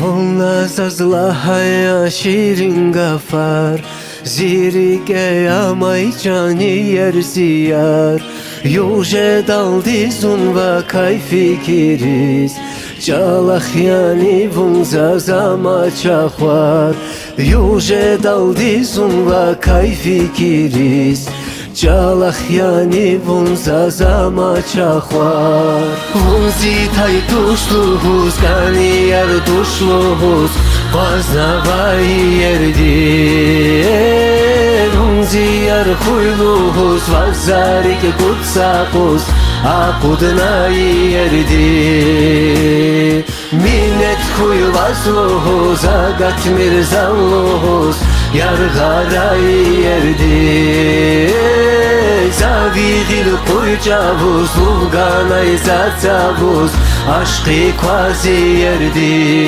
Vonla zazlahaya şirin gafar Zirike yamay cani yer ziyar Yoje dal dizun va kay fikiriz Çalak yani vunza zama çahvar Yoje dal dizun va kay fikiriz Çalak yani vunza zama çahvar Vunzi tay tuşluhuz Gani yer tuşluhuz Vazna vay yerdi Vunzi yer huyluhuz Vazarik kutsakuz Akudna yerdi Minnet huyvazluhuz Agat mirzalluhuz Yargaray yerdi Zavidil kuycavuz Ulganay zatavuz Aşkı quasi yerdi